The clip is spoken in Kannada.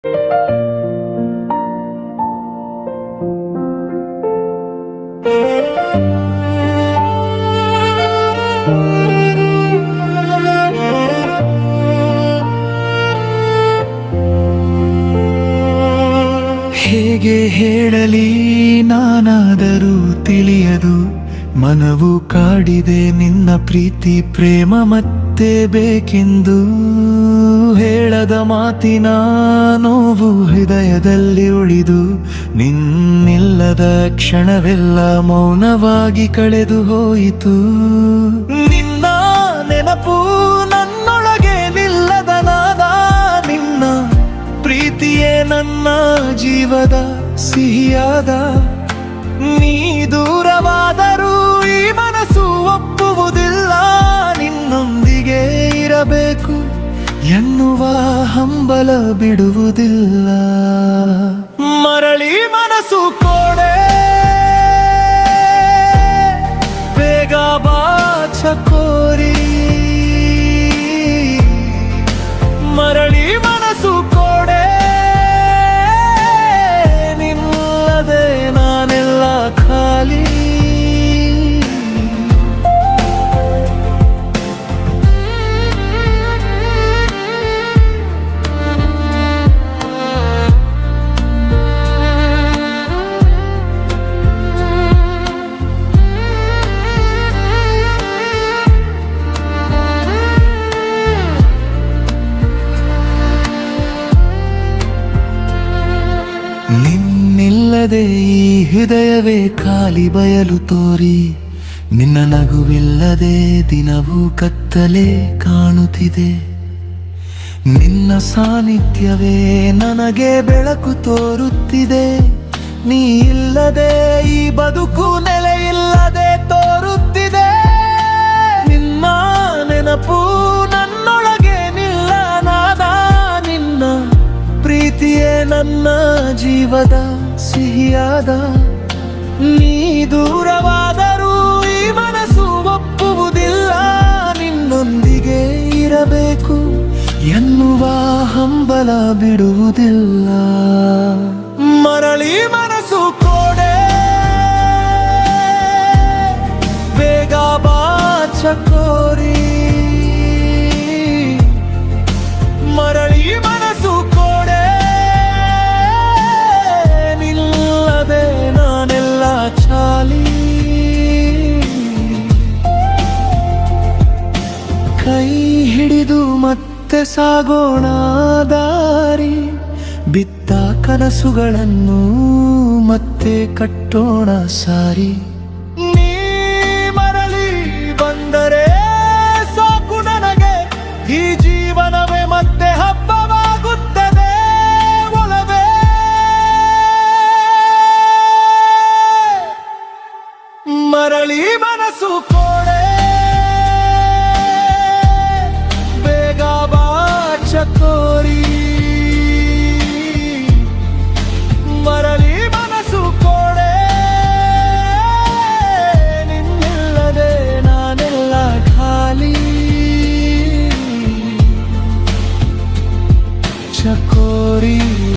ಹೇಗೆ ಹೇಳಲಿ ನಾನಾದರೂ ತಿಳಿಯದು, ಮನವು ಕಾಡಿದೆ ನಿನ್ನ ಪ್ರೀತಿ ಪ್ರೇಮ ಮತ್ತೆ ಬೇಕೆಂದು. ಹೇಳದ ಮಾತಿನ ನೋವು ಹೃದಯದಲ್ಲಿ ಉಳಿದು, ನಿನ್ನಿಲ್ಲದ ಕ್ಷಣವೆಲ್ಲ ಮೌನವಾಗಿ ಕಳೆದು ಹೋಯಿತು. ನಿನ್ನ ನೆನಪು ನನ್ನೊಳಗೆ ನಿಲ್ಲದ ನಾದ, ನಿನ್ನ ಪ್ರೀತಿಯೇ ನನ್ನ ಜೀವದ ಸಿಹಿಯಾದ. ನೀ ದೂರವಾದರೂ ಈ ಮನಸ್ಸು ಒಪ್ಪುವುದಿಲ್ಲ, ನಿನ್ನೊಂದಿಗೆ ಇರಬೇಕು ಎನ್ನುವ ಹಂಬಲ ಬಿಡುವುದಿಲ್ಲ. ಮರಳಿ ಮನಸ್ಸು ಕೊಡೆ, ಬೇಗ ಬಾ ಚಕೋರಿ. ಮರಳಿ ಮನಸ್ಸು ಕೊಡೆ, ನಿಲ್ಲದೆ ನಾನೆಲ್ಲ ಖಾಲಿ. ನಿನ್ನಿಲ್ಲದೆ ಈ ಹೃದಯವೇ ಖಾಲಿ ಬಯಲು ತೋರಿ, ನಿನ್ನ ನಗುವಿಲ್ಲದೆ ದಿನವೂ ಕತ್ತಲೆ ಕಾಣುತ್ತಿದೆ. ನಿನ್ನ ಸಾನ್ನಿಧ್ಯವೇ ನನಗೆ ಬೆಳಕು ತೋರುತ್ತಿದೆ. ನೀ ಇಲ್ಲದೆ ಈ ಬದುಕು ನೆಲೆಯಿಲ್ಲದೆ ತೋರುತ್ತಿದೆ. ನಿನ್ನ ನೆನಪು ನನ್ನೊಳಗೆ ನಿಲ್ಲನಾದ, ನಿನ್ನ ಪ್ರೀತಿಯೇ ನನ್ನ ಜೀವದ ಸಿಹಿಯಾದ. ನೀ ದೂರವಾದರೂ ಈ ಮನಸ್ಸು ಒಪ್ಪುವುದಿಲ್ಲ, ನಿನ್ನೊಂದಿಗೆ ಇರಬೇಕು ಎನ್ನುವ ಹಂಬಲ ಬಿಡುವುದಿಲ್ಲ. ಮರಳಿ ಮನಸ್ಸು ಕೊಡೆ, ಬೇಗ ಬಾ ಚಕೋರಿ. ಮರಳಿ ಮನಸ್ಸು ಕೊಡೆ, ನಿಲ್ಲದೆ ನಾನೆಲ್ಲ ಚಾಲಿ. ಕೈ ಹಿಡಿದು ಮತ್ತೆ ಸಾಗೋಣ ದಾರಿ, ಬಿದ್ದ ಕನಸುಗಳನ್ನು ಮತ್ತೆ ಕಟ್ಟೋಣ ಸಾರಿ. ನೀ ಮರಳಿ ಬಂದರೆ ಸಾಕು ನನಗೆ, ಈ ಜೀವನವೇ ಮತ್ತೆ ಹಬ್ಬವಾಗುತ್ತದೆ ಒಲವೇ. ಮರಳಿ ಮನಸ್ಸು ಕೊಡೆ, ಬೇಗ ಬಾ ಚಕೋರಿ.